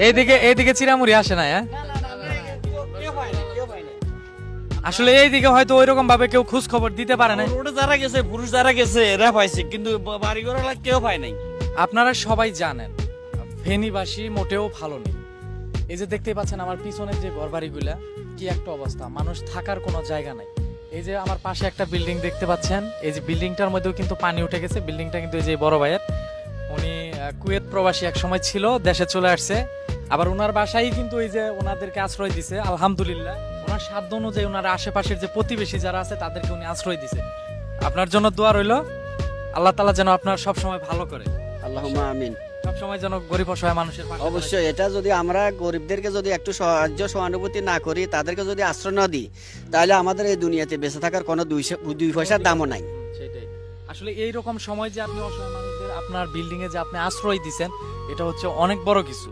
এইদিকে চিরামুড়ি আসে না, হ্যাঁ? আসলে এইদিকে হয়তো ওইরকম ভাবে কেউ খোঁজ খবর দিতে পারে না। রোডে যারা গেছে, পুরুষ যারা গেছে এরা পাইছে, কিন্তু বাড়ি ঘর কেউ পায় নাই। আপনারা সবাই জানেন ফেনীবাসী মোটেও ভালো নেই। এই যে দেখতে পাচ্ছেন আমার পিছনের যে ঘরবাড়িগুলা, কি একটা অবস্থা, মানুষ থাকার কোনো জায়গা নাই। এই যে আমার পাশে একটা বিল্ডিং দেখতে পাচ্ছেন, এই যে বিল্ডিংটার মধ্যেও কিন্তু পানি উঠে গেছে। বিল্ডিংটা কিন্তু এই যে বড় ভাইয়ের, উনি কুয়েত প্রবাসী এক সময় ছিল, দেশে চলে আসছে। আবার ওনার বাসায় কিন্তু এই যে ওনাদেরকে আশ্রয় দিছে, আলহামদুলিল্লাহ। ওনার সাধ্য অনুযায়ী ওনার আশেপাশের যে প্রতিবেশী যারা আছে তাদেরকে উনি আশ্রয় দিছে। আপনার জন্য দোয়া রইল, আল্লাহ তাআলা যেন আপনার সব সময় ভালো করে, আল্লাহুম্মা আমিন। সব সময় যেন গরিব অসহায় মানুষের পাশে অবশ্যই এটা যদি আমরা গরিবদেরকে যদি একটু সাহায্য সহানুভূতি না করি, তাদেরকে যদি আশ্রয় না দিই, তাহলে আমাদের এই দুনিয়াতে বেঁচে থাকার কোনো দুই পয়সার দামও নাই। সেটাই। আসলে এই রকম সময় যে আপনি অসহায় মানুষদের আপনার বিল্ডিং এ যে আপনি আশ্রয় দিছেন, এটা হচ্ছে অনেক বড় কিছু।